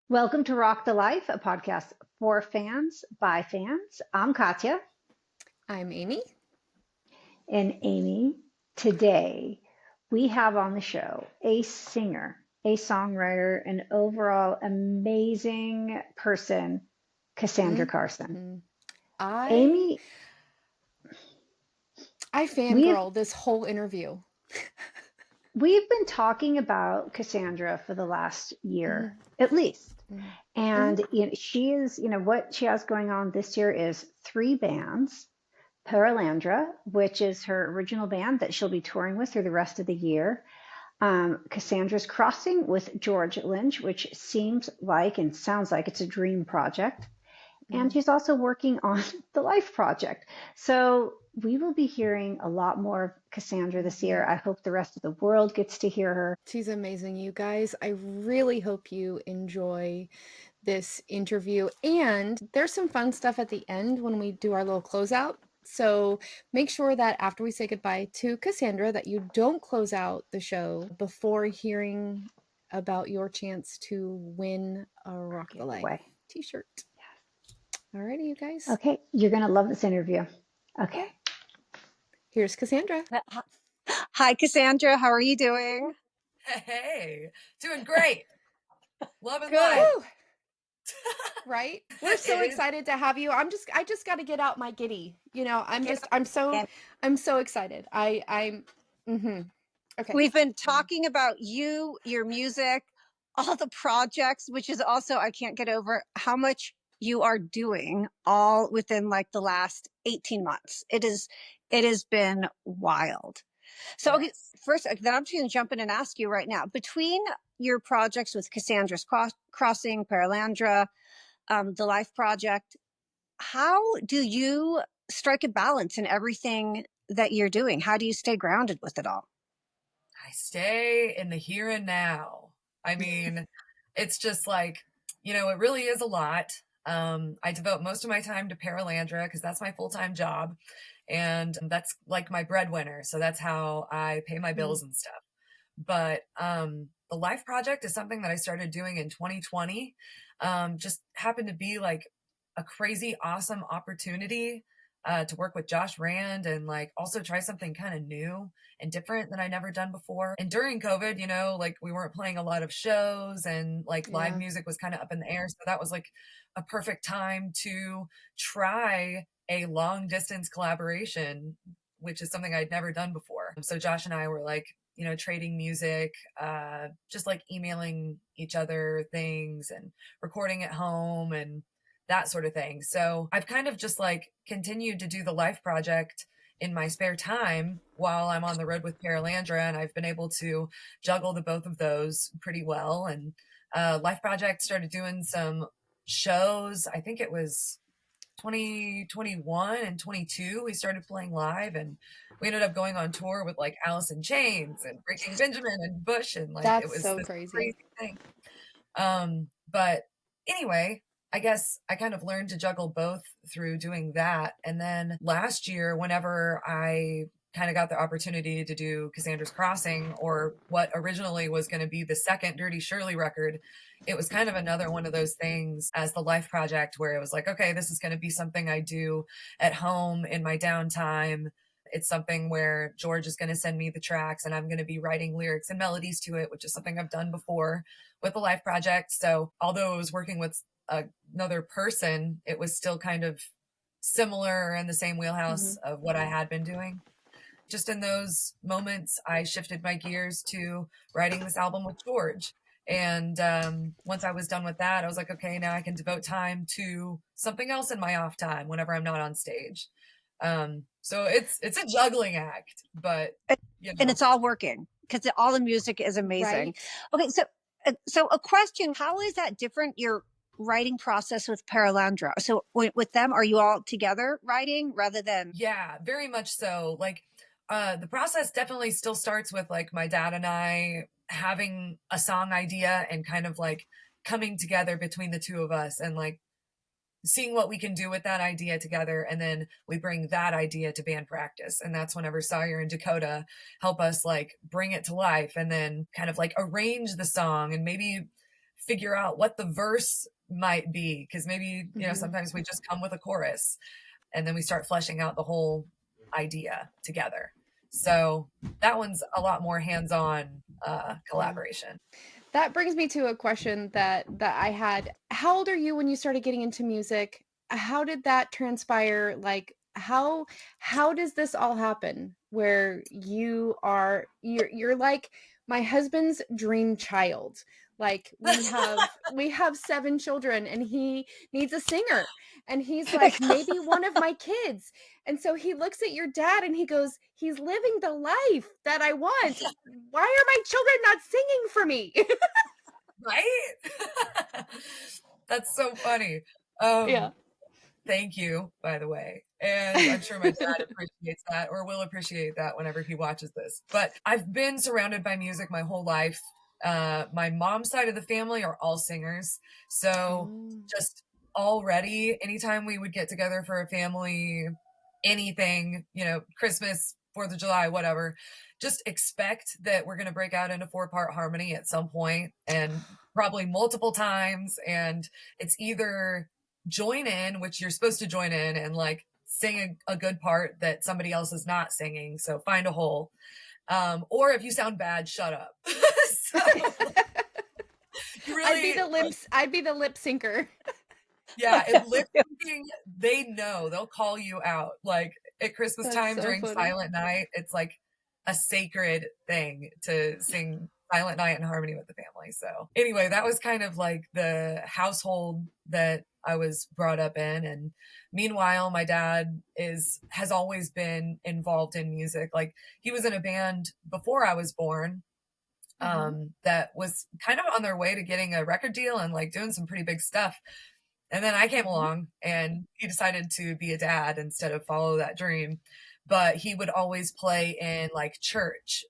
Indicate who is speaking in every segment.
Speaker 1: Welcome to Rock the Life, a podcast for fans by fans. I'm Katya.
Speaker 2: I'm Amy.
Speaker 1: And Amy. Today we have on the show a singer, a songwriter, an overall amazing person, Casandra Carson.
Speaker 2: Mhm. I
Speaker 1: Amy,
Speaker 2: I
Speaker 1: we've
Speaker 2: fangirl this whole interview.
Speaker 1: we've been talking about Cassandra for the last year,
Speaker 2: hmm
Speaker 1: at least.
Speaker 2: hmm hmm
Speaker 1: And she is, what she has going on this year is three bands. Paralandra, which is her original band that she'll be touring with through the rest of the year. Cassandra's Crossing with George Lynch, which seems like and sounds like it's a dream project. And she's also working on the Life Project. So we will be hearing a lot more of Cassandra this
Speaker 2: hmm
Speaker 1: year. I hope the rest of the world gets to hear her.
Speaker 2: She's amazing, you guys. I really hope you enjoy this interview. And there's some fun stuff at the end when we do our little closeout. So make sure that after we say goodbye to Cassandra, that you don't close out the show before hearing about your chance to win a Rock the Life
Speaker 1: Giveaway.
Speaker 2: t-shirt. Alrighty, you guys.
Speaker 1: Okay, you're going to love this interview. Okay.
Speaker 2: Yeah. Here's Cassandra.
Speaker 3: Hi, Cassandra. How are you doing?
Speaker 4: Hey, doing great. Loving
Speaker 2: Good.
Speaker 4: life.
Speaker 2: Right? We're so
Speaker 4: It is-
Speaker 2: excited to have you. I just got to get out my giddy. I'm so excited. Okay.
Speaker 3: We've been talking about you, your music, all the projects, which is also, I can't get over how much you are doing all within like the last 18 months. It has been wild. So okay,
Speaker 4: Yes.
Speaker 3: first, then I'm just going to jump in and ask you right now, between your projects with Cassandra's Crossing, Paralandra, the Life Project, how do you strike a balance in everything that you're doing? How do you stay grounded with it all?
Speaker 4: I stay in the here and now. I mean, it's just like, it really is a lot. I devote most of my time to Paralandra because that's my full-time job. And that's like my breadwinner. So that's how I pay my bills and stuff. But the Life Project is something that I started doing in 2020. Just happened to be like a crazy awesome opportunity to work with Josh Rand and like also try something kind of new and different that I never done before. And during COVID, like we weren't playing a lot of shows and like live
Speaker 2: Yeah.
Speaker 4: music was kind of up in the air. So that was like a perfect time to try a long distance collaboration, which is something I'd never done before. So Josh and I were like, trading music, just like emailing each other things and recording at home and that sort of thing. So I've kind of just like continued to do the Life Project in my spare time while I'm on the road with Paralandra, and I've been able to juggle the both of those pretty well. And Life Project started doing some shows. I think it was 2021 and 22 we started playing live, and we ended up going on tour with like Alice in Chains and Breaking Benjamin and Bush, and like it
Speaker 2: That's
Speaker 4: was
Speaker 2: so
Speaker 4: this
Speaker 2: crazy.
Speaker 4: crazy thing. But anyway, I guess I kind of learned to juggle both through doing that. And then last year, whenever I kind of got the opportunity to do Cassandra's Crossing, or what originally was going to be the second Dirty Shirley record, it was kind of another one of those things as the Life Project where it was like, okay, this is going to be something I do at home in my downtime. It's something where George is going to send me the tracks and I'm going to be writing lyrics and melodies to it, which is something I've done before with the Life Project. So although I was working with another person, it was still kind of similar in the same wheelhouse of what I had been doing. Just in those moments, I shifted my gears to writing this album with George. And once I was done with that, I was like, okay, now I can devote time to something else in my off time whenever I'm not on stage. So it's a juggling act, but
Speaker 3: And it's all working because all the music is amazing.
Speaker 2: Right.
Speaker 3: Okay, so a question: how is that different? Your writing process with Paralandra. So with them, are you all together writing rather than?
Speaker 4: Yeah, very much so. Like the process definitely still starts with like my dad and I having a song idea and kind of like coming together between the two of us and like seeing what we can do with that idea together. And then we bring that idea to band practice. And that's whenever Sawyer and Dakota help us like bring it to life and then kind of like arrange the song and maybe figure out what the verse might be. Cause maybe, you know,
Speaker 2: Mhm.
Speaker 4: sometimes we just come with a chorus and then we start fleshing out the whole idea together. So that one's a lot more hands-on collaboration.
Speaker 2: That brings me to a question that I had. How old are you when you started getting into music? How did that transpire? Like how does this all happen where you're like my husband's dream child. Like we have 7 children and he needs a singer. And he's like, maybe one of my kids. And so he looks at your dad and he goes, he's living the life that I want. Why are my children not singing for me?
Speaker 4: Right? That's so funny.
Speaker 2: Yeah.
Speaker 4: Thank you, by the way. And I'm sure my dad appreciates that, or will appreciate that whenever he watches this. But I've been surrounded by music my whole life. My mom's side of the family are all singers. So just already, anytime we would get together for a family, anything, you know, Christmas, 4th of July, whatever, just expect that we're going to break out into 4-part harmony at some point, and probably multiple times. And it's either join in, which you're supposed to join in and like sing a good part that somebody else is not singing. So find a hole. Or if you sound bad, shut up. So, you really,
Speaker 2: I'd be the lip syncer.
Speaker 4: yeah, and lip syncing, they know, they'll call you out. Like at Christmas time during Silent Night, it's like a sacred thing to sing Silent Night in harmony with the family. So anyway, that was kind of like the household that I was brought up in. And meanwhile, my dad has always been involved in music. Like he was in a band before I was born, that was kind of on their way to getting a record deal and like doing some pretty big stuff. And then I came along and he decided to be a dad instead of follow that dream. But he would always play in like church,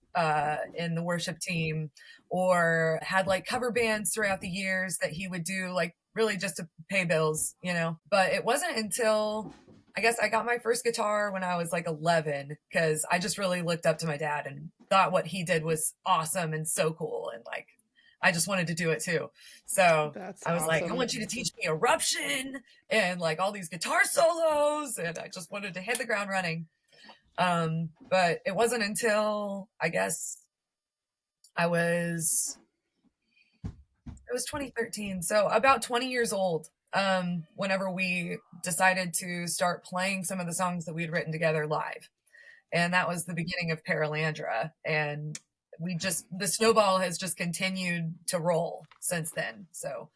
Speaker 4: in the worship team, or had like cover bands throughout the years that he would do, like really just to pay bills, you know. But it wasn't until I guess I got my first guitar when I was like 11, because I just really looked up to my dad and thought what he did was awesome and so cool. And like, I just wanted to do it too. So I was like, I want you to teach me Eruption and like all these guitar solos. And I just wanted to hit the ground running. But it wasn't until I guess it was 2013. So about 20 years old, whenever we decided to start playing some of the songs that we had written together live. And that was the beginning of Paralandra. And the snowball has just continued to roll since then. So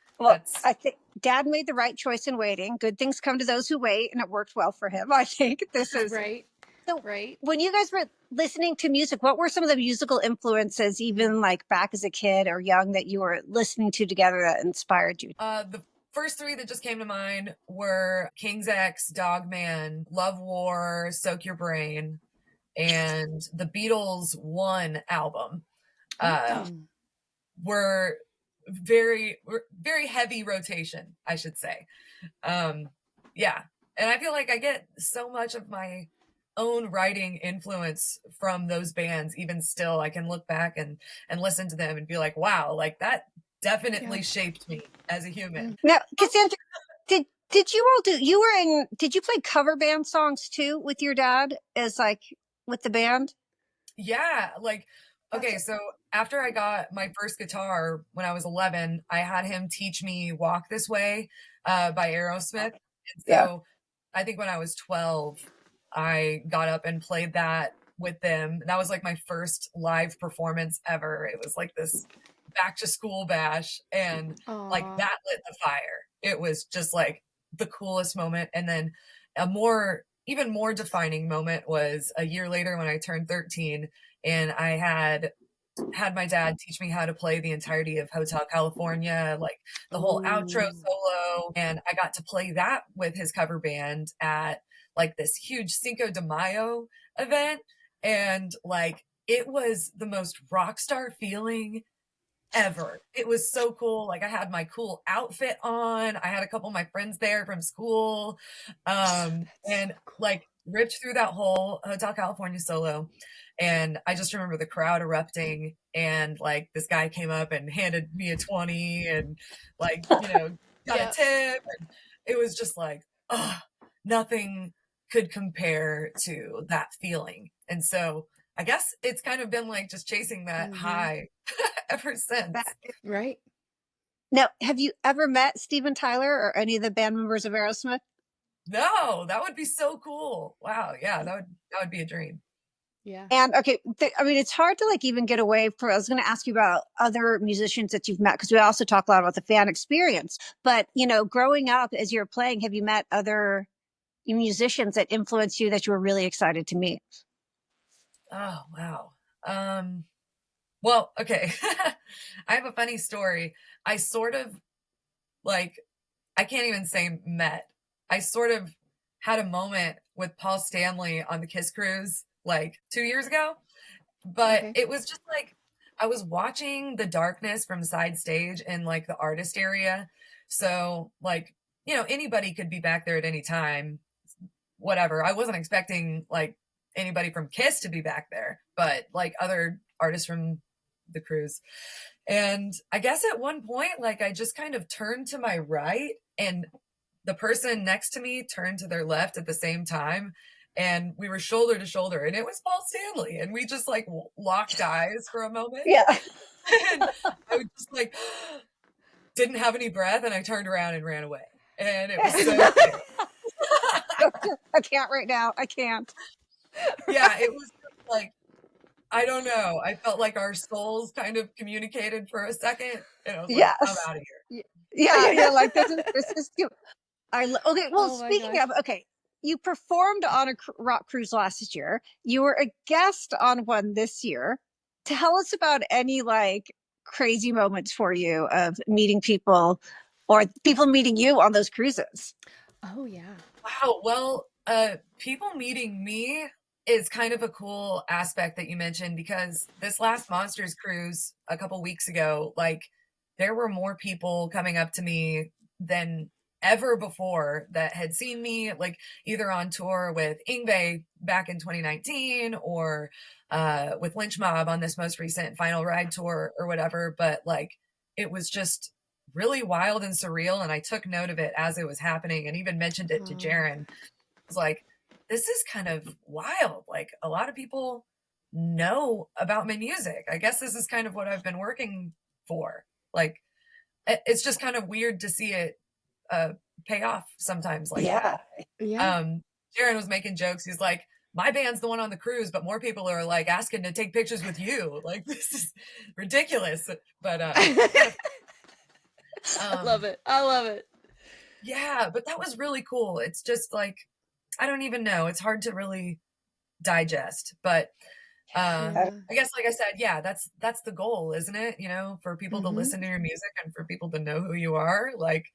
Speaker 3: I think Dad made the right choice in waiting. Good things come to those who wait, and it worked well for him. I think this is
Speaker 2: right.
Speaker 3: So when you guys were listening to music, what were some of the musical influences, even like back as a kid or young, that you were listening to together that inspired you?
Speaker 4: The first 3 that just came to mind were King's X, Dogman, Love War, Soak Your Brain, and the Beatles' One album. Were very heavy rotation, I should say. Yeah. And I feel like I get so much of my own writing influence from those bands. Even still, I can look back and listen to them and be like, wow, like that definitely shaped me as a human.
Speaker 3: Now, Casandra, did you all did you play cover band songs too with your dad as like with the band?
Speaker 4: Yeah, like, okay, so after I got my first guitar when I was 11, I had him teach me Walk This Way by Aerosmith. And so I think when I was 12, I got up and played that with them. That was like my first live performance ever. It was like this back to school bash, and like that lit the fire. It was just like the coolest moment. And then even more defining moment was a year later when I turned 13, and I had my dad teach me how to play the entirety of Hotel California, like the whole outro solo. And I got to play that with his cover band at like this huge Cinco de Mayo event. And like, it was the most rock star feeling ever. It was so cool. Like I had my cool outfit on. I had a couple of my friends there from school. And like ripped through that whole Hotel California solo. And I just remember the crowd erupting, and like this guy came up and handed me a 20 and like, got a tip. And it was just like, oh, nothing could compare to that feeling. And so I guess it's kind of been like just chasing that high ever since.
Speaker 2: Right.
Speaker 3: Now, have you ever met Steven Tyler or any of the band members of Aerosmith?
Speaker 4: No, that would be so cool. Wow. Yeah, that would be a dream.
Speaker 2: Yeah.
Speaker 3: And okay, I mean, it's hard to like even get away from, I was going to ask you about other musicians that you've met, because we also talk a lot about the fan experience. But, growing up as you're playing, have you met other musicians that influenced you that you were really excited to meet?
Speaker 4: Oh, wow. Well, okay. I have a funny story. I sort of like, I can't even say met. I sort of had a moment with Paul Stanley on the Kiss cruise like 2 years ago, but it was just like, I was watching the darkness from side stage in like the artist area. So like, anybody could be back there at any time, whatever. I wasn't expecting like anybody from Kiss to be back there, but like other artists from the cruise. And I guess at one point, like I just kind of turned to my right and the person next to me turned to their left at the same time. And we were shoulder to shoulder, and it was Paul Stanley. And we just like locked eyes for a moment.
Speaker 3: Yeah.
Speaker 4: And I was just like, didn't have any breath. And I turned around and ran away. And it was so
Speaker 3: I can't right now. I can't.
Speaker 4: Yeah, it was just like, I don't know. I felt like our souls kind of communicated for a second. And I was like, I'm out of here.
Speaker 3: Yeah. Like this is too. Okay. Well, speaking of, you performed on a rock cruise last year. You were a guest on one this year. Tell us about any like crazy moments for you of meeting people or people meeting you on those cruises.
Speaker 2: Oh yeah.
Speaker 4: Wow. Well, people meeting me is kind of a cool aspect that you mentioned, because this last Monsters cruise a couple weeks ago, like there were more people coming up to me than ever before that had seen me like either on tour with Yngwie back in 2019 or with Lynch Mob on this most recent Final Ride tour or whatever. But like it was just really wild and surreal, and I took note of it as it was happening and even mentioned it to Jaren. I was like, this is kind of wild. Like a lot of people know about my music. I guess this is kind of what I've been working for. Like it's just kind of weird to see it pay off sometimes like that.
Speaker 2: Yeah.
Speaker 4: Jaren was making jokes. He's like, my band's the one on the cruise, but more people are like asking to take pictures with you. Like this is ridiculous. But
Speaker 2: I love it. I love it.
Speaker 4: Yeah, but that was really cool. It's just like, I don't even know. It's hard to really digest, but I guess, like I said, yeah, that's the goal, isn't it? For people to listen to your music and for people to know who you are. Like,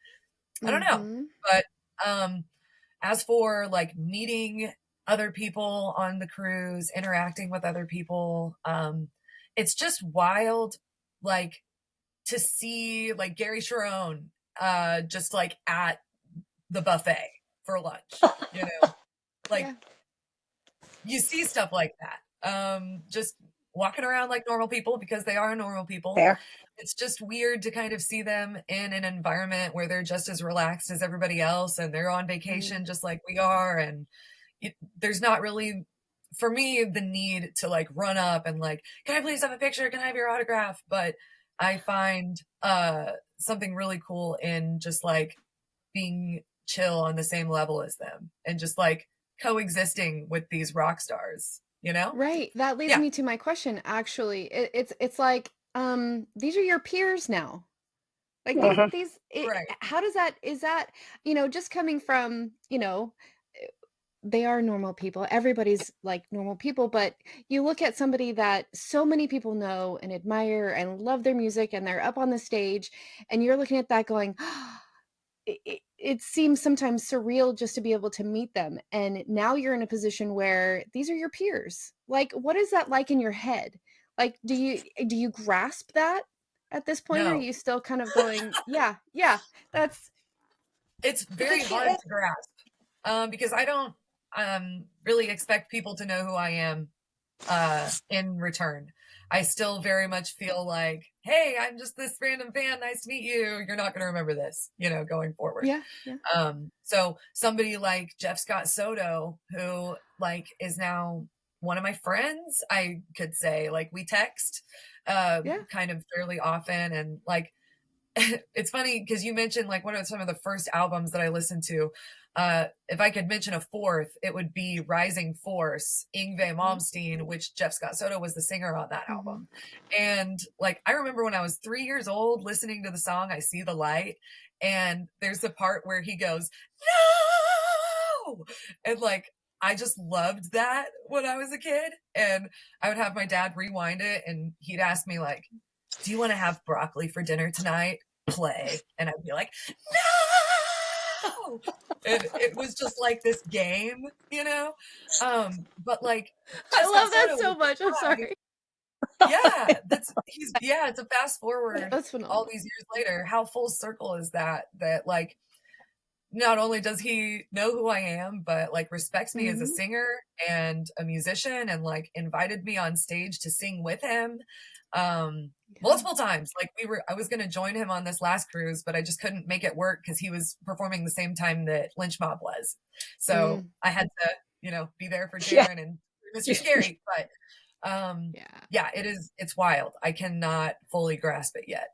Speaker 4: I don't know. But as for like meeting other people on the cruise, interacting with other people, it's just wild, like to see like Gary Sharon just like at the buffet for lunch, like you see stuff like that. Just walking around like normal people, because they are normal people. It's just weird to kind of see them in an environment where they're just as relaxed as everybody else and they're on vacation just like we are. And there's not really, for me, the need to like run up and like, can I please have a picture? Can I have your autograph? But I find something really cool in just like being chill on the same level as them and just like coexisting with these rock stars,
Speaker 2: Right. That leads me to my question. Actually, it's like these are your peers now. Like how does that, is that, just coming from, they are normal people. Everybody's like normal people, but you look at somebody that so many people know and admire and love their music, and they're up on the stage, and you're looking at that going, it seems sometimes surreal just to be able to meet them. And now you're in a position where these are your peers. Like, what is that like in your head? Like, do you grasp that at this point?
Speaker 4: No.
Speaker 2: Or are you still kind of going, yeah, it's
Speaker 4: very hard to grasp, because I really expect people to know who I am in return. I still very much feel like, hey, I'm just this random fan. Nice to meet you. You're not going to remember this, going forward.
Speaker 2: Yeah.
Speaker 4: So somebody like Jeff Scott Soto, who like is now one of my friends, I could say, like we text kind of fairly often. And like, it's funny because you mentioned like what are some of the first albums that I listened to. If I could mention a fourth, it would be Rising Force, Yngwie Malmsteen, which Jeff Scott Soto was the singer on that album. And like, I remember when I was 3 years old listening to the song, I See the Light. And there's the part where he goes, no! And like, I just loved that when I was a kid. And I would have my dad rewind it and he'd ask me like, do you want to have broccoli for dinner tonight? Play. And I'd be like, no! And it was just like this game, but like,
Speaker 2: I love that so much. I'm sorry.
Speaker 4: Yeah, it's a fast forward
Speaker 2: That's phenomenal.
Speaker 4: all these years later. How full circle is that like, not only does he know who I am, but like respects me as a singer and a musician and like invited me on stage to sing with him. Multiple times. Like I was going to join him on this last cruise, but I just couldn't make it work because he was performing the same time that Lynch Mob was. So I had to, be there for Darren and Mr. Scary. But it's wild. I cannot fully grasp it yet.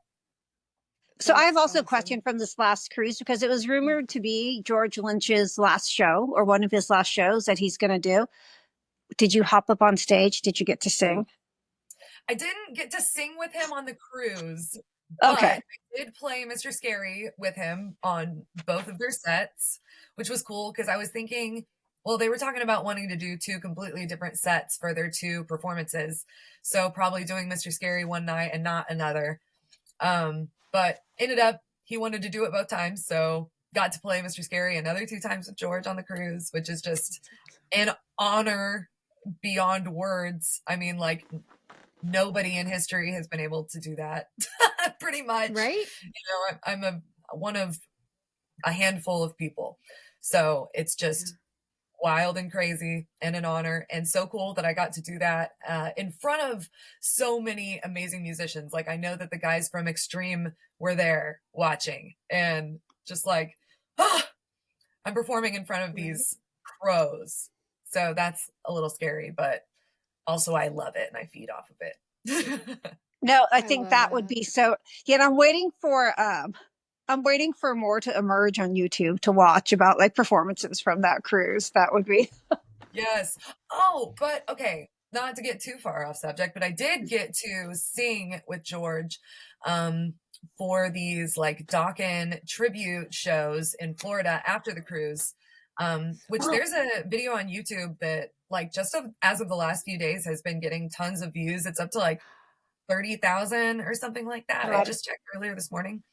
Speaker 3: So I have also a question from this last cruise because it was rumored to be George Lynch's last show or one of his last shows that he's going to do. Did you hop up on stage? Did you get to sing?
Speaker 4: I didn't get to sing with him on the cruise.
Speaker 3: Okay.
Speaker 4: But I did play Mr. Scary with him on both of their sets, which was cool because I was thinking, well, they were talking about wanting to do 2 completely different sets for their 2 performances. So probably doing Mr. Scary one night and not another. But ended up, he wanted to do it both times. So got to play Mr. Scary another 2 times with George on the cruise, which is just an honor beyond words. I mean, like, nobody in history has been able to do that pretty much.
Speaker 2: Right.
Speaker 4: I'm one of a handful of people. So it's just wild and crazy and an honor and so cool that I got to do that in front of so many amazing musicians. Like I know that the guys from Extreme were there watching and just like, I'm performing in front of these pros. So that's a little scary, but also I love it and I feed off of it.
Speaker 3: No, I think that would be so. I'm waiting for more to emerge on YouTube to watch about like performances from that cruise. That would be.
Speaker 4: Yes. Oh, but okay. Not to get too far off subject, but I did get to sing with George for these like Dawkins tribute shows in Florida after the cruise, which there's a video on YouTube that like as of the last few days has been getting tons of views. It's up to like 30,000 or something like that. I just checked earlier this morning.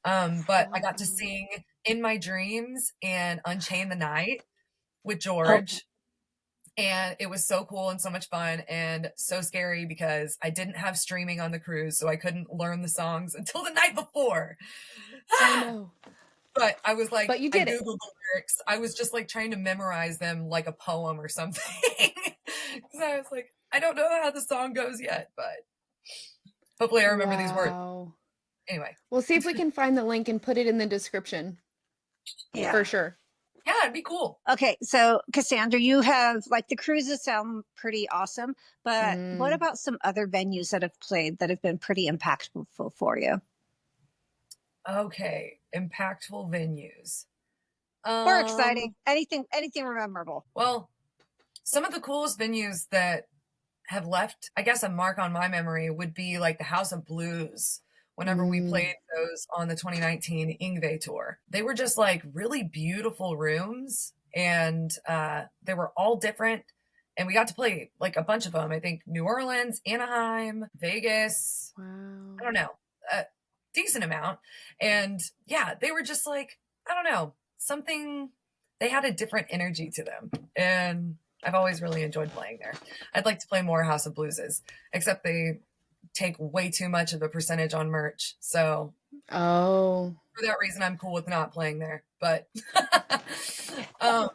Speaker 4: But I got to sing In My Dreams and Unchain the Night with George. And it was so cool and so much fun and so scary because I didn't have streaming on the cruise, so I couldn't learn the songs until the night before.
Speaker 2: I know.
Speaker 4: But I was like,
Speaker 2: but you did
Speaker 4: I Googled the lyrics. I was just like trying to memorize them like a poem or something. Because I was like, I don't know how the song goes yet, but hopefully I remember these words. Anyway.
Speaker 2: We'll see if we can find the link and put it in the description. Yeah. For sure.
Speaker 4: Yeah, it'd be cool.
Speaker 3: Okay, so Casandra, you have like the cruises sound pretty awesome, but what about some other venues that have played that have been pretty impactful for you?
Speaker 4: Okay, impactful venues.
Speaker 3: Or exciting. Anything memorable.
Speaker 4: Well, some of the coolest venues that have left, I guess, a mark on my memory would be like the House of Blues. Whenever we played those on the 2019 Yngwie tour, they were just like really beautiful rooms and they were all different. And we got to play like a bunch of them. I think New Orleans, Anaheim, Vegas.
Speaker 2: Wow.
Speaker 4: I don't know, a decent amount. And yeah, they were just like, I don't know, they had a different energy to them. And I've always really enjoyed playing there. I'd like to play more House of Blueses, except they take way too much of a percentage on merch. So for that reason, I'm cool with not playing there. But
Speaker 2: right.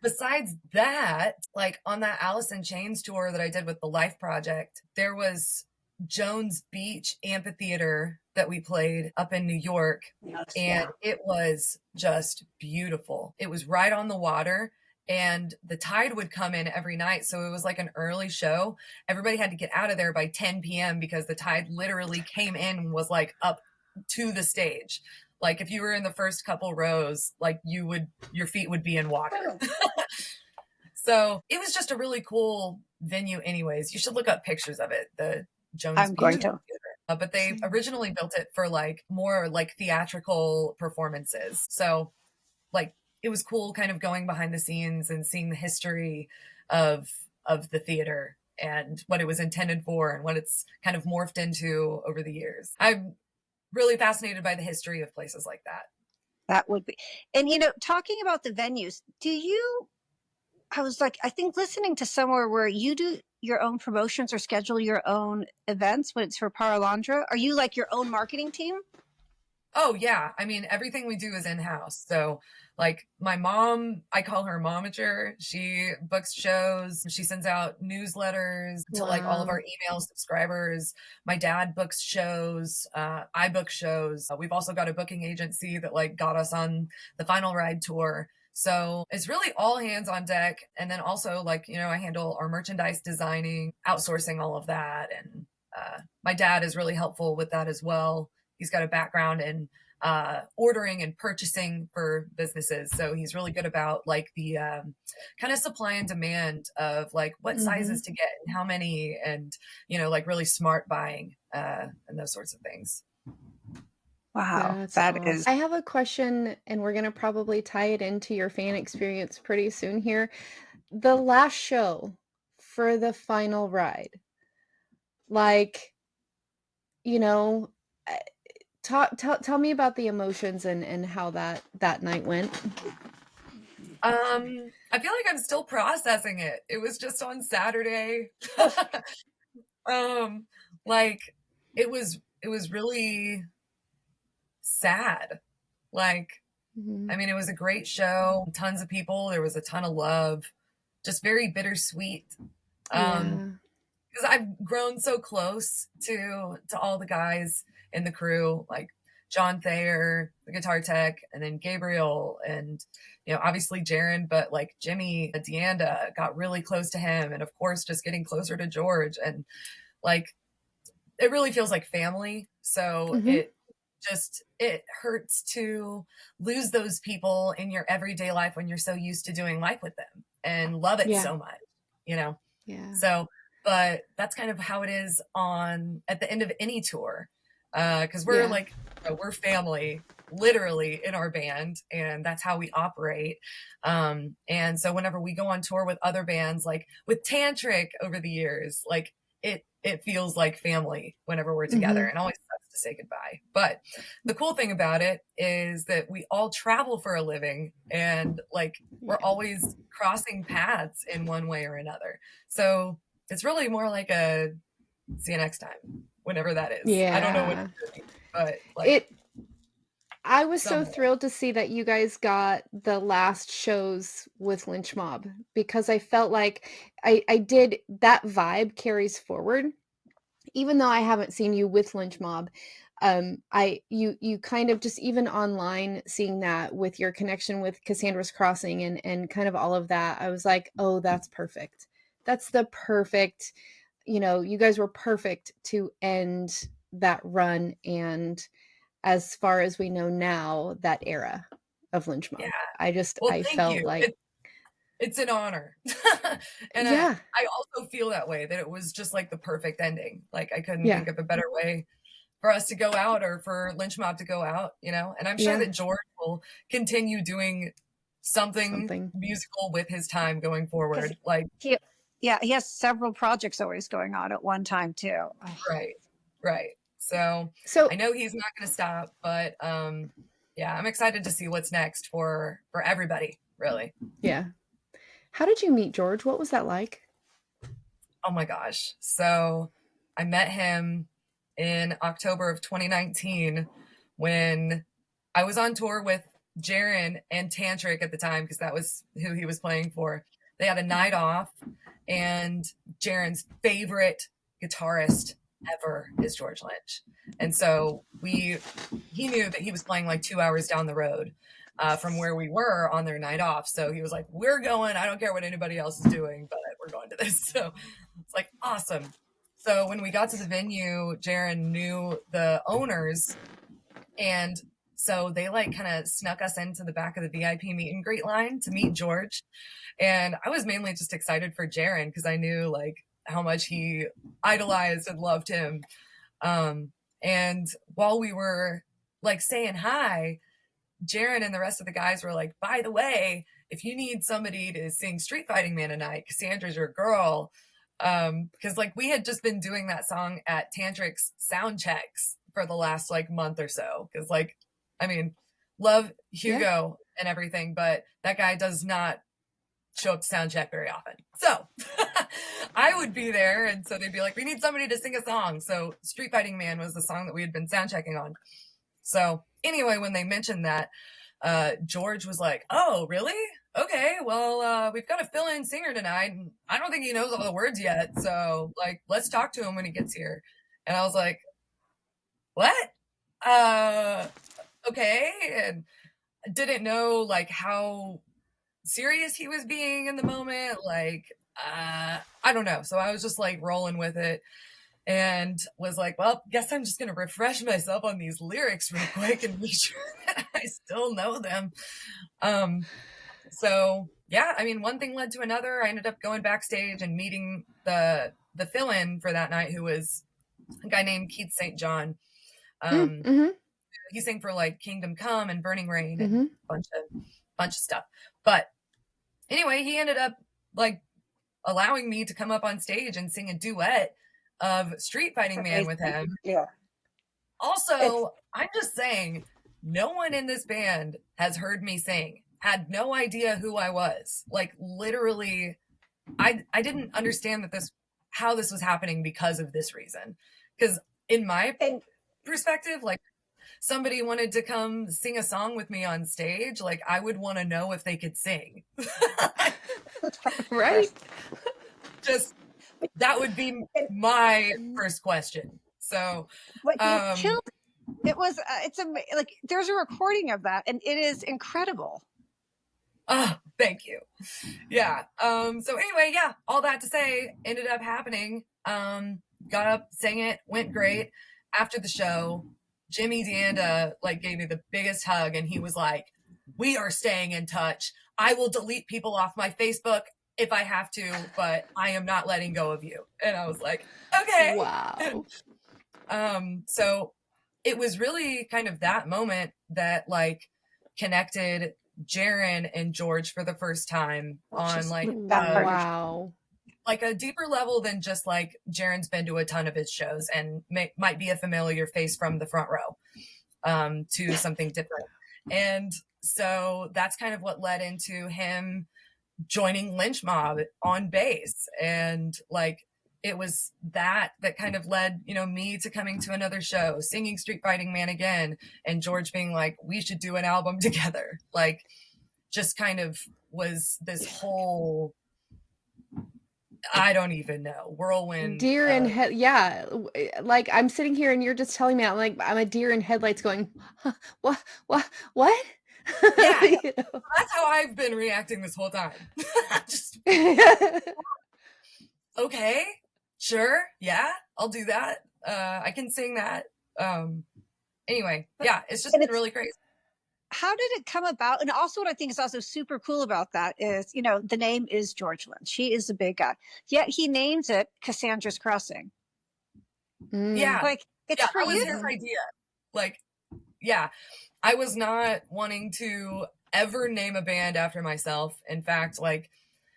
Speaker 4: besides that, like on that Alice in Chains tour that I did with the Life Project, there was Jones Beach Amphitheater that we played up in New York.
Speaker 3: Yes,
Speaker 4: And it was just beautiful. It was right on the water, and the tide would come in every night. So it was like an early show. Everybody had to get out of there by 10 p.m. because the tide literally came in and was like up to the stage. Like if you were in the first couple rows, like your feet would be in water. So it was just a really cool venue anyways. You should look up pictures of it, the Jones
Speaker 3: I'm
Speaker 4: Beach
Speaker 3: going to.
Speaker 4: Theater. But they originally built it for like more like theatrical performances. So like it was cool kind of going behind the scenes and seeing the history of the theater and what it was intended for and what it's kind of morphed into over the years. I'm really fascinated by the history of places like that.
Speaker 3: That would be. And, talking about the venues, I was like, I think listening to somewhere where you do your own promotions or schedule your own events when it's for Paralandra. Are you like your own marketing team?
Speaker 4: Oh yeah. I mean, everything we do is in-house. So like my mom, I call her momager. She books shows. She sends out newsletters to like all of our email subscribers. My dad books shows. I book shows. We've also got a booking agency that like got us on the Final Ride tour. So it's really all hands on deck. And then also like, I handle our merchandise designing, outsourcing all of that. And my dad is really helpful with that as well. He's got a background in ordering and purchasing for businesses. So he's really good about like the kind of supply and demand of like what sizes to get and how many and, like really smart buying and those sorts of things.
Speaker 3: Wow.
Speaker 2: That's awesome. I have a question, and we're going to probably tie it into your fan experience pretty soon here. The last show for the Final Ride, like, tell me about the emotions and how that night went.
Speaker 4: I feel like I'm still processing it. It was just on Saturday. Like it was really sad. Like, I mean, it was a great show, tons of people. There was a ton of love, just very bittersweet. Because I've grown so close to all the guys in the crew, like John Thayer, the guitar tech, and then Gabriel, and obviously Jaron, but like Jimmy, Deanda got really close to him, and of course just getting closer to George, and like it really feels like family. So it hurts to lose those people in your everyday life when you're so used to doing life with them and love it so much, Yeah. So, but that's kind of how it is at the end of any tour. Cause we're like, we're family literally in our band, and that's how we operate. And so whenever we go on tour with other bands, like with Tantric over the years, like it feels like family whenever we're together, and always sucks to say goodbye. But the cool thing about it is that we all travel for a living, and like we're always crossing paths in one way or another. So it's really more like a see you next time, whenever that is. I don't know what it is, but like
Speaker 2: I was so thrilled to see that you guys got the last shows with Lynch Mob, because I felt like I did, that vibe carries forward, even though I haven't seen you with Lynch Mob. You kind of just, even online, seeing that with your connection with Cassandra's Crossing and kind of all of that, I was like, oh, that's perfect. That's the perfect, you guys were perfect to end that run. And as far as we know now, that era of Lynch Mob. I felt like
Speaker 4: it's an honor. And I also feel that way, that it was just like the perfect ending. Like I couldn't think of a better way for us to go out, or for Lynch Mob to go out, and I'm sure that George will continue doing something musical with his time going forward. Like
Speaker 3: he has several projects always going on at one time too.
Speaker 4: Right. So I know he's not going to stop, but I'm excited to see what's next for everybody, really.
Speaker 2: Yeah. How did you meet George? What was that like?
Speaker 4: Oh my gosh. So I met him in October of 2019 when I was on tour with Jaron and Tantric at the time, because that was who he was playing for. They had a night off, and Jaron's favorite guitarist ever is George Lynch. And so he knew that he was playing like 2 hours down the road from where we were on their night off. So he was like, we're going. I don't care what anybody else is doing, but we're going to this. So it's like, awesome. So when we got to the venue, Jaron knew the owners, and so they like kind of snuck us into the back of the VIP meet and greet line to meet George. And I was mainly just excited for Jaron because I knew like how much he idolized and loved him. And while we were like saying hi, Jaron and the rest of the guys were like, by the way, if you need somebody to sing Street Fighting Man tonight, Cassandra's your girl. Because like we had just been doing that song at Tantric's sound checks for the last like month or so. Because like, I mean, love Hugo and everything, but that guy does not show up to sound check very often. So I would be there, and so they'd be like, we need somebody to sing a song. So Street Fighting Man was the song that we had been sound checking on. So anyway, when they mentioned that, George was like, oh, really? Okay, well, we've got a fill-in singer tonight, and I don't think he knows all the words yet, so, like, let's talk to him when he gets here. And I was like, what? Okay, and didn't know, like, how serious he was being in the moment, like, I don't know. So I was just, like, rolling with it. And was like, well, guess I'm just going to refresh myself on these lyrics real quick and make sure that I still know them. So yeah, I mean, one thing led to another. I ended up going backstage and meeting the fill-in for that night, who was a guy named Keith St. John. He sang for like Kingdom Come and Burning Rain and a bunch of stuff. But anyway, he ended up like allowing me to come up on stage and sing a duet of Street Fighting Man with him.
Speaker 3: Yeah.
Speaker 4: Also, I'm just saying, no one in this band has heard me sing, had no idea who I was. Like literally, I didn't understand that how this was happening because of this reason. Because in my perspective, like somebody wanted to come sing a song with me on stage, like I would want to know if they could sing.
Speaker 2: Right?
Speaker 4: Just that would be my first question. So,
Speaker 3: what you killed, it was, it's like, there's a recording of that and it is incredible.
Speaker 4: Oh, thank you. Yeah. So anyway, yeah, all that to say, ended up happening. Got up, sang it, went great. After the show, Jimmy D'Anda like gave me the biggest hug, and he was like, we are staying in touch. I will delete people off my Facebook if I have to, but I am not letting go of you. And I was like, okay.
Speaker 2: Wow.
Speaker 4: So it was really kind of that moment that like connected Jaron and George for the first time on like
Speaker 2: wow,
Speaker 4: like a deeper level than just like Jaron's been to a ton of his shows and might be a familiar face from the front row to something different. And so that's kind of what led into him joining Lynch Mob on bass. And like it was that kind of led, you know, me to coming to another show, singing Street Fighting Man again, and George being like, we should do an album together. Like just kind of was this whole, I don't even know, whirlwind.
Speaker 2: Deer in head, yeah. Like I'm sitting here and you're just telling me, I'm a deer in headlights going, huh, what?
Speaker 4: Yeah, you know? That's how I've been reacting this whole time. Just, okay, sure, yeah, I'll do that. I can sing that. Anyway, yeah, it's just been really crazy.
Speaker 3: How did it come about? And also what I think is also super cool about that is, you know, the name is George Lynch. He is a big guy. Yet he names it Cassandra's Crossing.
Speaker 4: Yeah.
Speaker 3: Like it's for
Speaker 4: that was
Speaker 3: you.
Speaker 4: his idea. Like, yeah. I was not wanting to ever name a band after myself. In fact, like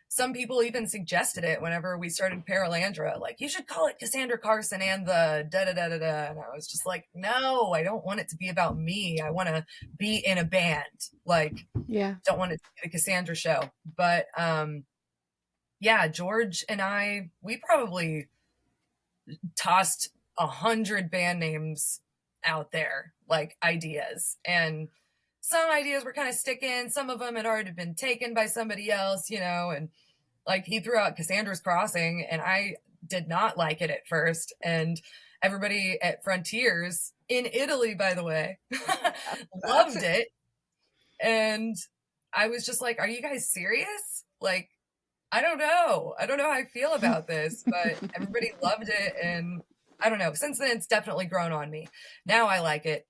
Speaker 4: some people even suggested it whenever we started Paralandra, like you should call it Casandra Carson and the da-da-da-da-da. And I was just like, no, I don't want it to be about me. I want to be in a band. Like, don't want it to be the Cassandra show. But yeah, George and I, we probably tossed 100 band names out there, like ideas, and some ideas were kind of sticking. Some of them had already been taken by somebody else, and like he threw out Cassandra's Crossing, and I did not like it at first. And everybody at Frontiers in Italy, by the way, loved it. And I was just like, are you guys serious? Like, I don't know how I feel about this, but everybody loved it. And I don't know. Since then, it's definitely grown on me. Now I like it.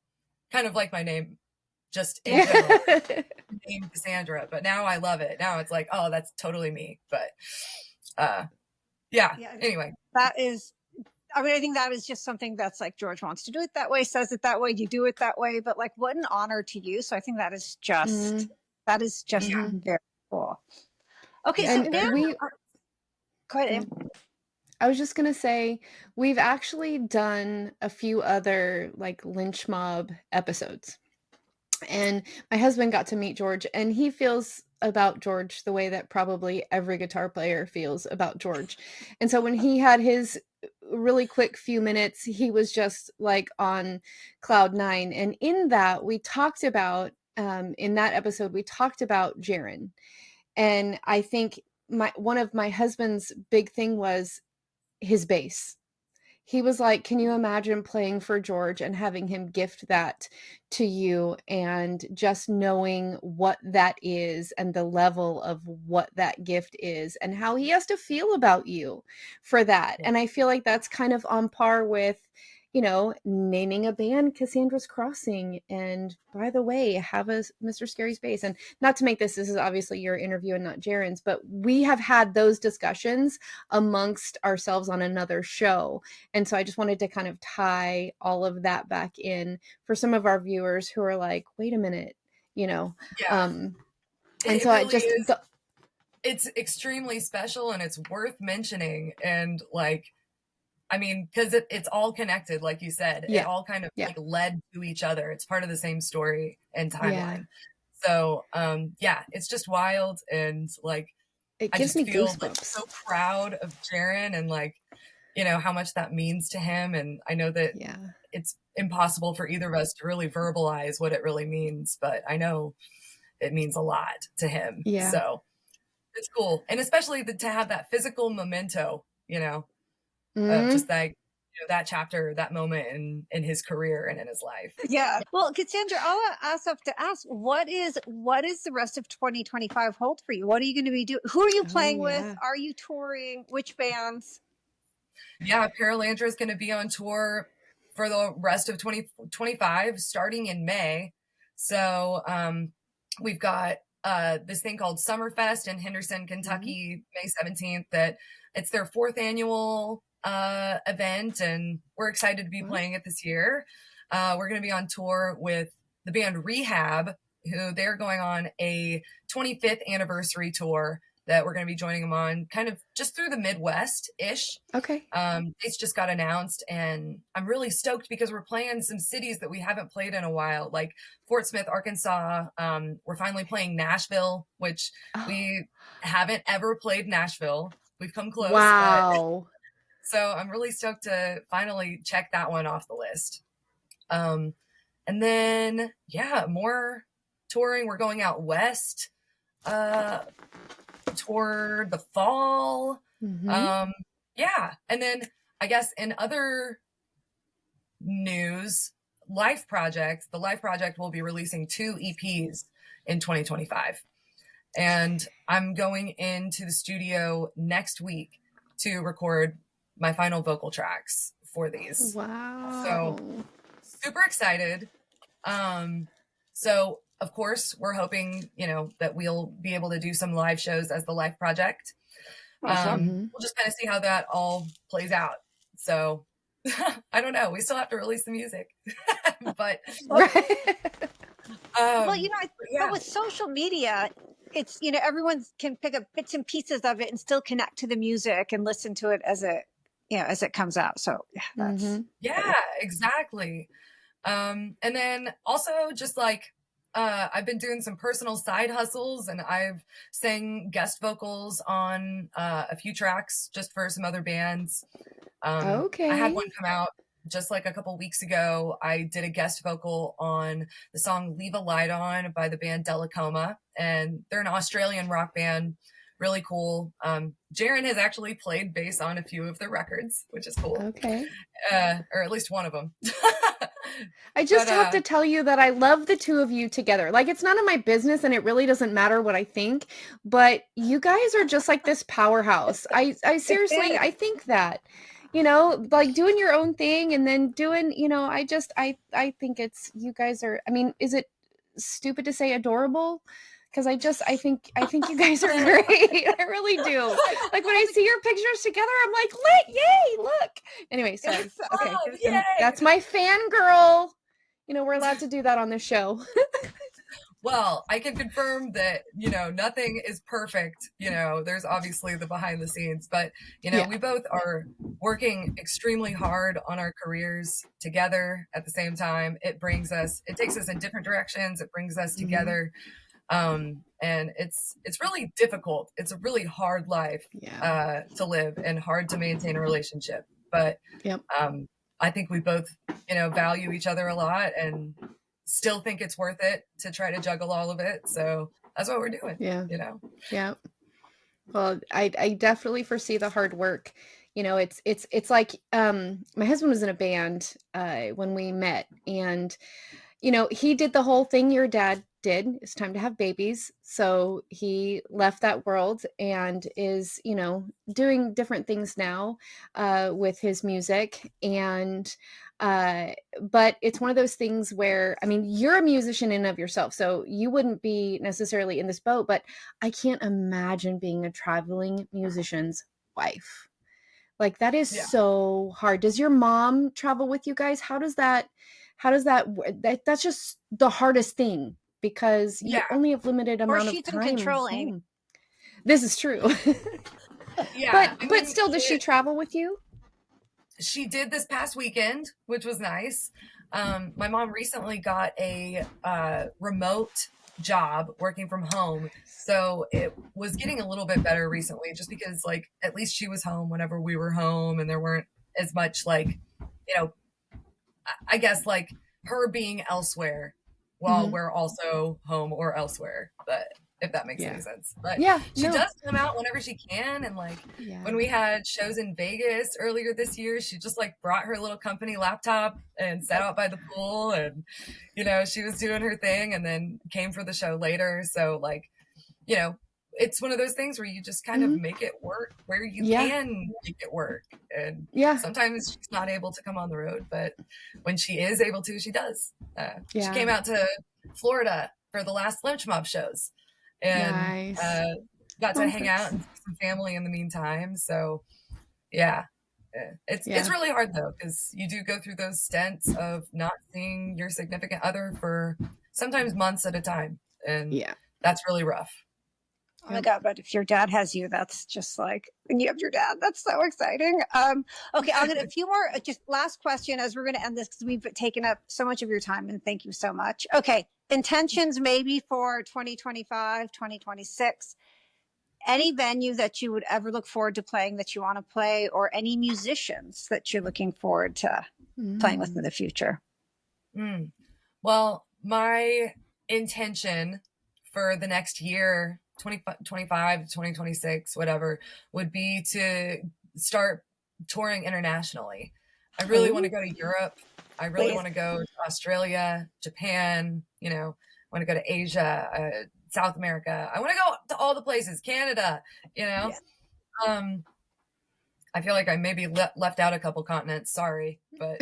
Speaker 4: Kind of like my name, just in general, name Casandra. But now I love it. Now it's like, oh, that's totally me. But yeah. Anyway,
Speaker 3: that is. I mean, I think that is just something that's like George wants to do it that way, says it that way, you do it that way. But like, what an honor to you. So I think that is just very cool. Okay, so now go ahead.
Speaker 2: I was just going to say, we've actually done a few other like lynch mob episodes. And my husband got to meet George, and he feels about George the way that probably every guitar player feels about George. And so when he had his really quick few minutes, he was just like on cloud nine. And in that, we talked about, in that episode, we talked about Jaron. And I think one of my husband's big thing was his bass. He was like, can you imagine playing for George and having him gift that to you, and just knowing what that is and the level of what that gift is and how he has to feel about you for that. And I feel like that's kind of on par with, naming a band Cassandra's Crossing. And by the way, have a Mr. Scary's bass. And not to make this is obviously your interview and not Jaron's, but we have had those discussions amongst ourselves on another show. And so I just wanted to kind of tie all of that back in for some of our viewers who are like, wait a minute,
Speaker 4: Yeah.
Speaker 2: And so really I just...
Speaker 4: it's extremely special, and it's worth mentioning. And like, I mean, because it's all connected, like you said. It all kind of like led to each other. It's part of the same story and timeline. So, it's just wild, and like,
Speaker 2: it gives me goosebumps.
Speaker 4: Like so proud of Jaron, and like, how much that means to him. And I know that it's impossible for either of us to really verbalize what it really means, but I know it means a lot to him.
Speaker 2: Yeah.
Speaker 4: So it's cool, and especially to have that physical memento, just like that chapter, that moment in his career and in his life.
Speaker 3: Yeah. Well, Cassandra, I'll ask what is the rest of 2025 hold for you? What are you going to be doing? Who are you playing with? Are you touring? Which bands?
Speaker 4: Yeah, Paralandra is going to be on tour for the rest of 2025, starting in May. So we've got this thing called Summerfest in Henderson, Kentucky, May 17th. That it's their 4th annual event, and we're excited to be playing it this year. We're going to be on tour with the band Rehab, who they're going on a 25th anniversary tour that we're going to be joining them on, kind of just through the Midwest-ish.
Speaker 2: Okay.
Speaker 4: It's just got announced, and I'm really stoked because we're playing some cities that we haven't played in a while, like Fort Smith, Arkansas. We're finally playing Nashville, which we haven't ever played Nashville. We've come close.
Speaker 2: Wow.
Speaker 4: So I'm really stoked to finally check that one off the list. And then, more touring. We're going out west toward the fall. And then I guess in other news, the Life Project will be releasing 2 EPs in 2025. And I'm going into the studio next week to record my final vocal tracks for these.
Speaker 2: Wow.
Speaker 4: So super excited. So of course we're hoping, that we'll be able to do some live shows as the Life Project. We'll just kind of see how that all plays out. So I don't know. We still have to release the music, but
Speaker 3: but with social media, it's, everyone can pick up bits and pieces of it and still connect to the music and listen to it as it comes out. So that's
Speaker 4: exactly. And then also just like, I've been doing some personal side hustles, and I've sang guest vocals on a few tracks just for some other bands. I had one come out just like a couple weeks ago, I did a guest vocal on the song Leave a Light On by the band Delacoma, and they're an Australian rock band. Really cool. Jaren has actually played bass on a few of their records, which is cool.
Speaker 2: Okay.
Speaker 4: Or at least one of them.
Speaker 2: I just have to tell you that I love the two of you together. Like, it's none of my business and it really doesn't matter what I think, but you guys are just like this powerhouse. I seriously, I think that, you know, like doing your own thing and then doing, you know, I think it's, you guys are, I mean, is it stupid to say adorable? Because I think you guys are great. I really do. Like when I see your pictures together, I'm like, yay, look. Anyway, sorry. Okay, that's my fangirl. You know, we're allowed to do that on this show.
Speaker 4: Well, I can confirm that, you know, nothing is perfect. You know, there's obviously the behind the scenes, but, you know, we both are working extremely hard on our careers together at the same time. It takes us in different directions. It brings us together. And it's really difficult. It's a really hard life to live and hard to maintain a relationship. But I think we both, you know, value each other a lot and still think it's worth it to try to juggle all of it. So that's what we're doing. Yeah. You know?
Speaker 2: Yeah. Well, I definitely foresee the hard work. You know, it's like, my husband was in a band, when we met, and, you know, he did the whole thing your dad did. It's time to have babies. So he left that world and is, you know, doing different things now, with his music. And, but it's one of those things where, I mean, you're a musician in and of yourself, so you wouldn't be necessarily in this boat, but I can't imagine being a traveling musician's wife. Like, that is so hard. Does your mom travel with you guys? That's just the hardest thing, because you only have limited amount of time.
Speaker 3: Or she's controlling.
Speaker 2: This is true. But still, does she travel with you?
Speaker 4: She did this past weekend, which was nice. My mom recently got a remote job working from home. So it was getting a little bit better recently, just because, like, at least she was home whenever we were home, and there weren't as much, like, you know, I guess, like, her being elsewhere while we're also home or elsewhere. But if that makes any sense. But she does come out whenever she can. And, like, when we had shows in Vegas earlier this year, she just, like, brought her little company laptop and sat out by the pool, and, you know, she was doing her thing and then came for the show later. So, like, you know, it's one of those things where you just kind of make it work where you can make it work. And sometimes she's not able to come on the road, but when she is able to, she does. She came out to Florida for the last Lynch Mob shows, and got to hang out and see some family in the meantime. So it's really hard though, because you do go through those stints of not seeing your significant other for sometimes months at a time, and that's really rough.
Speaker 3: Oh my God, but if your dad has you, that's just like, when you have your dad, that's so exciting. Okay, I'm going to, a few more, just last question as we're going to end this, because we've taken up so much of your time, and thank you so much. Okay, intentions maybe for 2025, 2026. Any venue that you would ever look forward to playing that you want to play, or any musicians that you're looking forward to playing with in the future?
Speaker 4: Well, my intention for the next year, 2025 to 2026, whatever, would be to start touring internationally. I really want to go to Europe. I really want to go to Australia, Japan, you know, I want to go to Asia, South America. I want to go to all the places, Canada, you know. I feel like I maybe left out a couple continents. Sorry, but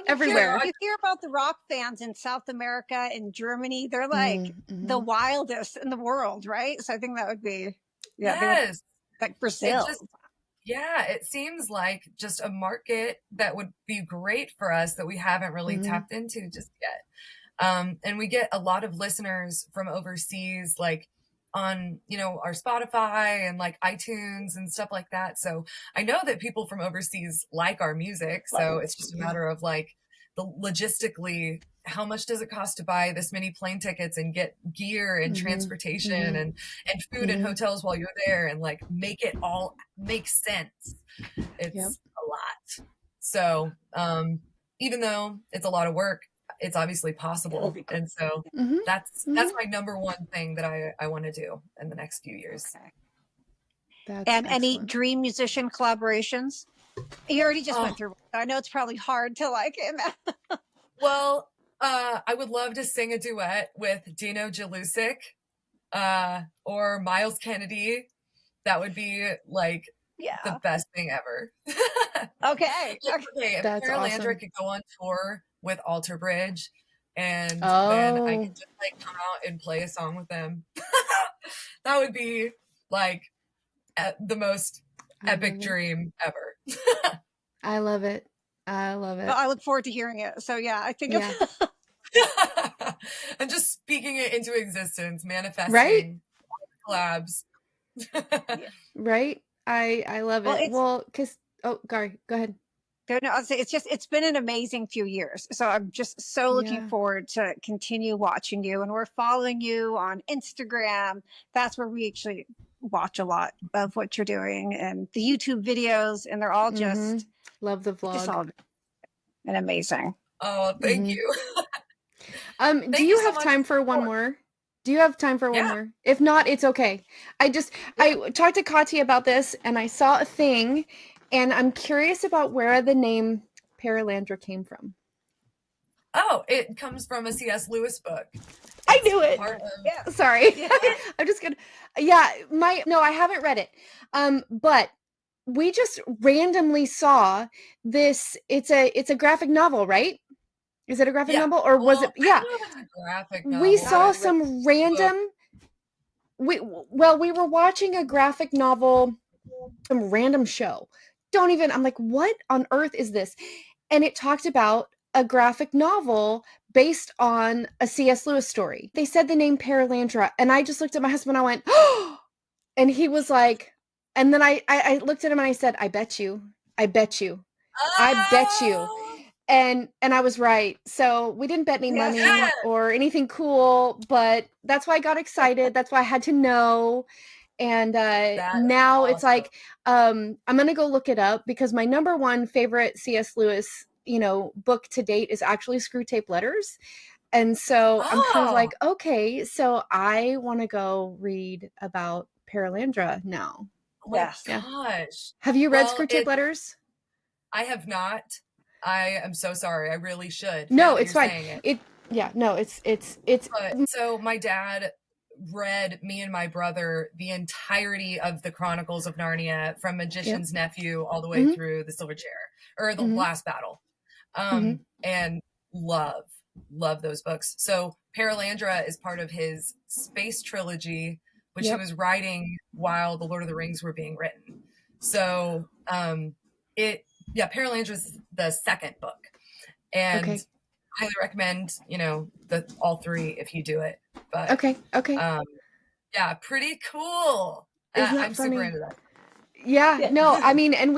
Speaker 2: everywhere.
Speaker 3: You hear about the rock fans in South America and Germany. They're like the wildest in the world, right? So I think that would be, like Brazil.
Speaker 4: It seems like just a market that would be great for us that we haven't really tapped into just yet. And we get a lot of listeners from overseas, like on, you know, our Spotify and like iTunes and stuff like that. So I know that people from overseas like our music. So it's just a matter of like logistically, how much does it cost to buy this many plane tickets and get gear and transportation and food and hotels while you're there, and like make it all make sense. It's a lot. So even though it's a lot of work, it's obviously possible. And so
Speaker 2: Mm-hmm.
Speaker 4: that's my number one thing that I want to do in the next few years.
Speaker 3: Okay.
Speaker 2: That's
Speaker 3: And any
Speaker 2: excellent.
Speaker 3: dream musician collaborations? You already just went through. I know it's probably hard to like him.
Speaker 4: Well, I would love to sing a duet with Dino Jalusic or Miles Kennedy. That would be like the best thing ever.
Speaker 3: Okay.
Speaker 4: If
Speaker 2: That's
Speaker 4: Paralandra
Speaker 2: awesome.
Speaker 4: could go on tour with Alter Bridge, and then I could just like come out and play a song with them, that would be like the most epic dream ever.
Speaker 2: I love it. I love it.
Speaker 3: Well, I look forward to hearing it. So yeah, I think
Speaker 4: I'm just speaking it into existence, manifesting
Speaker 2: Right?
Speaker 4: collabs.
Speaker 2: Right? I love it. Well, because Gary, go ahead.
Speaker 3: No, I'll say it's been an amazing few years. So I'm just so looking forward to continue watching you. And we're following you on Instagram. That's where we actually watch a lot of what you're doing and the YouTube videos. And they're all just
Speaker 2: love the vlog.
Speaker 3: Just all and amazing.
Speaker 4: Oh, thank you.
Speaker 2: Do you have time for one more? Do you have time for one more? If not, it's okay. I talked to Kati about this and I saw a thing and I'm curious about where the name Paralandra came from.
Speaker 4: Oh, it comes from a C.S. Lewis book.
Speaker 2: I knew it. Sorry. I'm just gonna I haven't read it. But we just randomly saw this. It's a graphic novel, right? Is it a graphic novel or was it? Yeah.
Speaker 4: Graphic novel.
Speaker 2: We saw some random. We were watching a graphic novel, some random show. I'm like, what on earth is this? And it talked about a graphic novel based on a C.S. Lewis story. They said the name Paralandra, and I just looked at my husband. I went, oh, and he was like, and then I looked at him and I said, I bet you. And I was right. So we didn't bet any money or anything cool, but that's why I got excited. That's why I had to know. And now awesome. It's like, I'm going to go look it up because my number one favorite C.S. Lewis, book to date is actually Screw Tape Letters. And so I'm kind of like, okay, so I want to go read about Paralandra now.
Speaker 3: Yes.
Speaker 4: Gosh.
Speaker 2: Have you read Screw Tape Letters?
Speaker 4: I have not. I am so sorry. I really should.
Speaker 2: No, it's fine.
Speaker 4: So my dad read me and my brother the entirety of the Chronicles of Narnia from Magician's Nephew all the way through the Silver Chair or the Last Battle. And love those books. So Paralandra is part of his space trilogy, which he was writing while the Lord of the Rings were being written. So Paralandra is the second book, and I highly recommend all three if you do it. But
Speaker 2: okay,
Speaker 4: pretty cool. I'm super into that.
Speaker 2: Yeah, no, I mean, and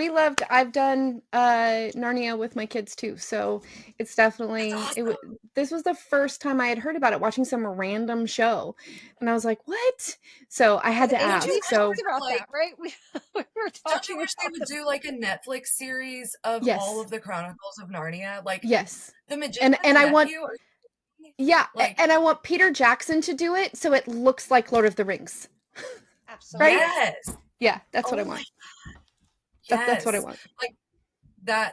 Speaker 2: I've done Narnia with my kids too, so it's definitely awesome. This was the first time I had heard about it, watching some random show, and I was like, what? So I had to ask. So
Speaker 3: about that, right? We were talking.
Speaker 4: Don't you wish they would do like a Netflix series of all of the Chronicles of Narnia? Like the Magician's
Speaker 2: and I want
Speaker 4: and
Speaker 2: I want Peter Jackson to do it so it looks like Lord of the Rings.
Speaker 3: Absolutely.
Speaker 2: Right?
Speaker 4: Yes.
Speaker 2: Yeah, that's what I want. That's what I want.
Speaker 4: Like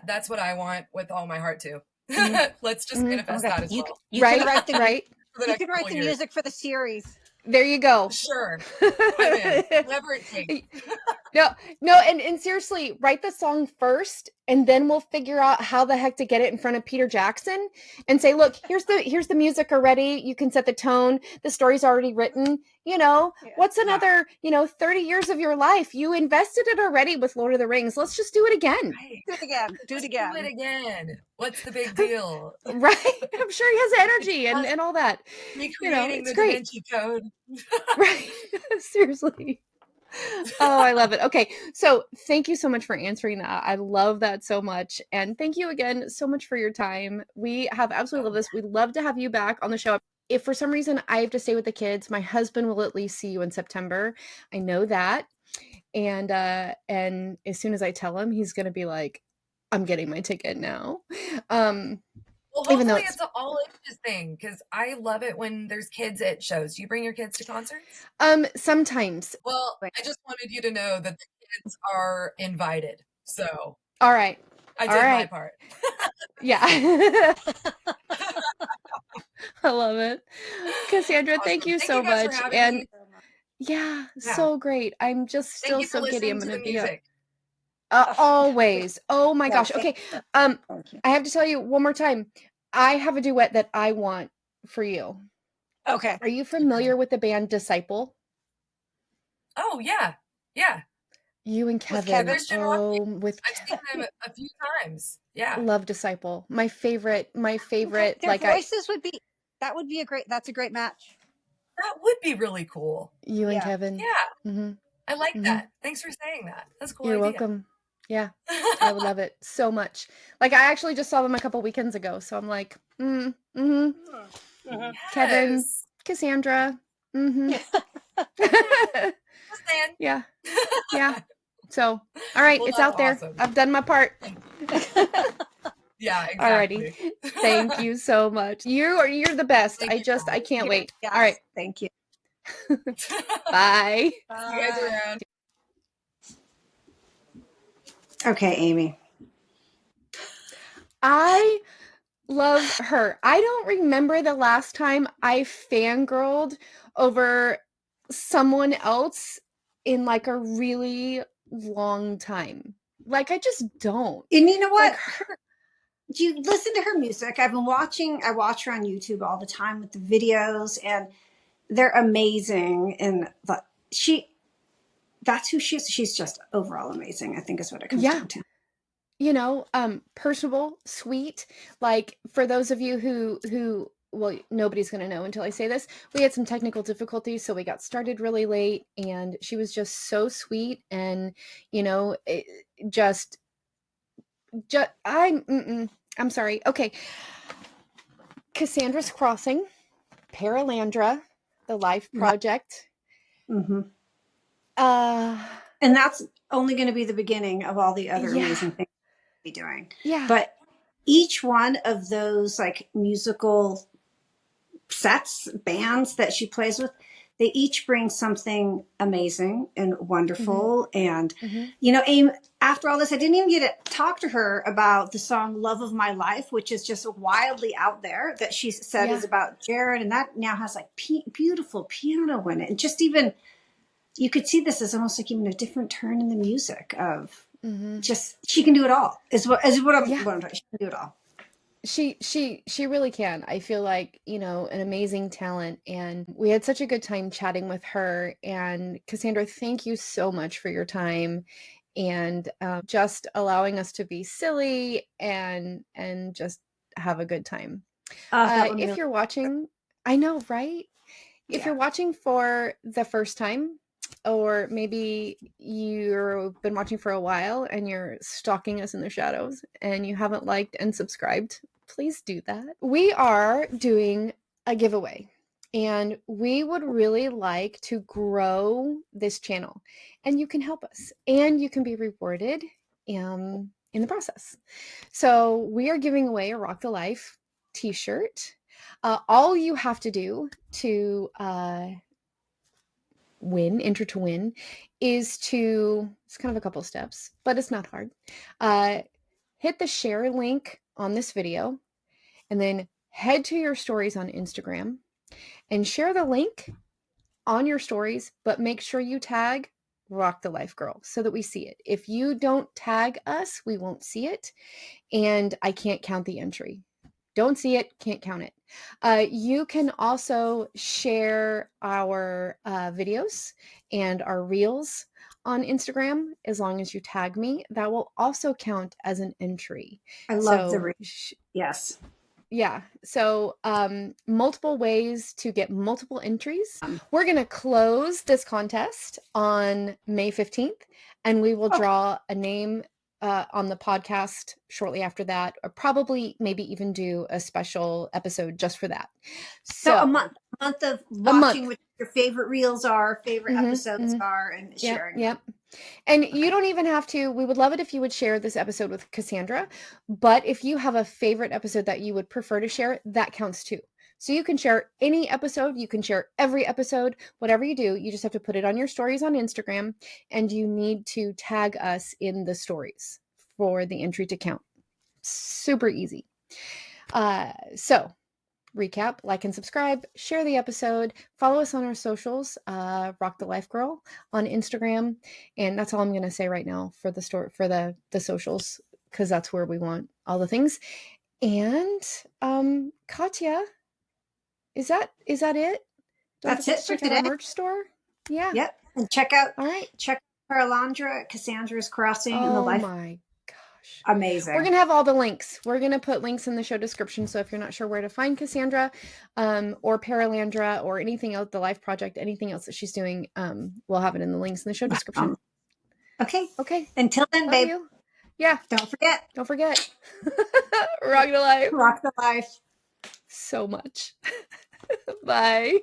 Speaker 4: that's what I want with all my heart too. Let's just manifest that as well.
Speaker 3: You can write the
Speaker 4: years.
Speaker 3: music for the series.
Speaker 2: There you go.
Speaker 4: Sure. I'm in. Whatever it takes.
Speaker 2: No, and seriously, write the song first, and then we'll figure out how the heck to get it in front of Peter Jackson and say, look, here's the music already. You can set the tone. The story's already written. What's another, 30 years of your life? You invested it already with Lord of the Rings. Let's just do it again.
Speaker 4: Right.
Speaker 3: Do it again.
Speaker 4: Do it again. What's the big deal?
Speaker 2: Right. I'm sure he has energy and all that.
Speaker 4: Recreating
Speaker 2: it's
Speaker 4: the
Speaker 2: great.
Speaker 4: Da Vinci Code.
Speaker 2: Right. Seriously. Oh, I love it. Okay. So thank you so much for answering that. I love that so much. And thank you again so much for your time. We have absolutely loved this. We'd love to have you back on the show. If for some reason I have to stay with the kids, my husband will at least see you in September. I know that. And as soon as I tell him, he's going to be like, I'm getting my ticket now.
Speaker 4: Well,
Speaker 2: Even though
Speaker 4: hopefully it's an all ages thing, because I love it when there's kids at shows. Do you bring your kids to concerts?
Speaker 2: Sometimes.
Speaker 4: Well, I just wanted you to know that the kids are invited. So
Speaker 2: All right.
Speaker 4: I
Speaker 2: All
Speaker 4: did my
Speaker 2: right.
Speaker 4: part.
Speaker 2: Yeah. I love it. Cassandra, thank
Speaker 4: Awesome.
Speaker 2: you
Speaker 4: Thank
Speaker 2: so
Speaker 4: you guys for
Speaker 2: much.
Speaker 4: having
Speaker 2: And
Speaker 4: me.
Speaker 2: yeah,
Speaker 4: Yeah.
Speaker 2: so great. I'm just
Speaker 4: Thank
Speaker 2: still
Speaker 4: you for
Speaker 2: so giddy. I'm
Speaker 4: listening to
Speaker 2: gonna
Speaker 4: the
Speaker 2: be
Speaker 4: music.
Speaker 2: always. Oh my
Speaker 3: Yeah,
Speaker 2: gosh.
Speaker 3: thank
Speaker 2: Okay.
Speaker 3: you.
Speaker 2: Um,
Speaker 3: Thank you.
Speaker 2: I have to tell you one more time. I have a duet that I want for you.
Speaker 3: Okay.
Speaker 2: Are you familiar with the band Disciple?
Speaker 4: Oh, yeah. Yeah.
Speaker 2: You and
Speaker 3: With
Speaker 2: Kevin.
Speaker 3: Kevin?
Speaker 4: Christian rock.
Speaker 2: Oh, with
Speaker 4: I've seen them a few times. Yeah.
Speaker 2: love Disciple. My favorite.
Speaker 3: Their
Speaker 2: Like
Speaker 3: voices would be, that's a great match.
Speaker 4: That would be really cool.
Speaker 2: you and
Speaker 3: Yeah.
Speaker 2: Kevin.
Speaker 4: Yeah.
Speaker 2: Mm-hmm.
Speaker 4: I like
Speaker 2: Mm-hmm.
Speaker 4: that. Thanks for saying that. That's a cool
Speaker 2: You're
Speaker 4: idea.
Speaker 2: welcome. Yeah, I would love it so much. Like I actually just saw them a couple weekends ago, so I'm like,
Speaker 3: Mhm.
Speaker 2: Kevin,
Speaker 4: Yes.
Speaker 2: Cassandra,
Speaker 4: Listen.
Speaker 2: yeah, yeah. So, all right,
Speaker 4: Well,
Speaker 2: it's
Speaker 4: that's
Speaker 2: out there.
Speaker 4: awesome.
Speaker 2: I've done my part.
Speaker 4: Yeah,
Speaker 2: Alrighty,
Speaker 4: exactly.
Speaker 2: thank you so much. You're the best.
Speaker 4: Thank you so
Speaker 2: I can't wait.
Speaker 3: Yes,
Speaker 2: All right,
Speaker 3: thank you.
Speaker 2: bye.
Speaker 4: See you guys around.
Speaker 3: Okay, Amy.
Speaker 2: I love her. I don't remember the last time I fangirled over someone else in like a really long time. Like I just don't.
Speaker 3: And you know what?
Speaker 2: Like
Speaker 3: Do you listen to her music? I watch her on YouTube all the time with the videos, and they're amazing. And that's who she is. She's just overall amazing, I think is what it comes down to.
Speaker 2: you know, personable, sweet. Like for those of you who well, nobody's going to know until I say this. We had some technical difficulties, so we got started really late, and she was just so sweet, and you know, I'm sorry. Okay. Cassandra's Crossing, Paralandra, the Life Project.
Speaker 3: Mm-hmm.
Speaker 2: And
Speaker 3: that's only going to be the beginning of all the other amazing things we'll be doing.
Speaker 2: Yeah.
Speaker 3: But each one of those like musical sets, bands that she plays with, they each bring something amazing and wonderful. And, you know, Aim, after all this, I didn't even get to talk to her about the song Love of My Life, which is just wildly out there that she said is about Jared. And that now has like beautiful piano in it. And just even, you could see this as almost like even a different turn in the music of just, she can do it all is what I'm talking. She can do it all.
Speaker 2: She really can. I feel like, you know, an amazing talent, and we had such a good time chatting with her. And Cassandra, thank you so much for your time and just allowing us to be silly and just have a good time. If you're watching, I know, right? Yeah. If you're watching for the first time, or maybe you've been watching for a while and you're stalking us in the shadows and you haven't liked and subscribed, please do that. We are doing a giveaway, and we would really like to grow this channel, and you can help us, and you can be rewarded in the process. So we are giving away a Rock the Life t-shirt. All you have to do to enter to win, is it's kind of a couple steps, but it's not hard. Hit the share link on this video, and then head to your stories on Instagram and share the link on your stories, but make sure you tag Rock the Life Girl so that we see it. If you don't tag us, we won't see it, and I can't count the entry. Don't see it, can't count it. You can also share our videos and our reels on Instagram as long as you tag me. That will also count as an entry.
Speaker 3: I love the yes.
Speaker 2: Yeah. So multiple ways to get multiple entries. We're going to close this contest on May 15th, and we will draw a name on the podcast shortly after that, or probably maybe even do a special episode just for that.
Speaker 3: So a month month of
Speaker 2: A
Speaker 3: watching
Speaker 2: month.
Speaker 3: what your favorite reels are, favorite episodes are, and
Speaker 2: Yep,
Speaker 3: sharing
Speaker 2: yep.
Speaker 3: them.
Speaker 2: And you don't even have to, we would love it if you would share this episode with Casandra, but if you have a favorite episode that you would prefer to share, that counts too. So you can share any episode, you can share every episode, whatever you do, you just have to put it on your stories on Instagram, and you need to tag us in the stories for the entry to count. Super easy. So recap, like and subscribe, share the episode, follow us on our socials, Rock the Life Girl on Instagram, and that's all I'm going to say right now for the store, for the socials, because that's where we want all the things. And Katya, is that it? Don't
Speaker 3: That's
Speaker 2: forget
Speaker 3: it
Speaker 2: to
Speaker 3: for
Speaker 2: check out our
Speaker 3: today.
Speaker 2: merch store. Yeah.
Speaker 3: Yep. And check out
Speaker 2: All right.
Speaker 3: Paralandra at Cassandra's Crossing and the
Speaker 2: Oh
Speaker 3: Life.
Speaker 2: my gosh.
Speaker 3: Amazing.
Speaker 2: We're going to have all the links. We're going to put links in the show description. So if you're not sure where to find Casandra or Paralandra or anything else, the Life Project, anything else that she's doing, we'll have it in the links in the show description.
Speaker 3: Okay.
Speaker 2: Okay.
Speaker 3: Until then,
Speaker 2: Love
Speaker 3: babe.
Speaker 2: you. Yeah.
Speaker 3: Don't forget.
Speaker 2: Don't forget. Rock the life.
Speaker 3: Rock the life.
Speaker 2: So much. Bye.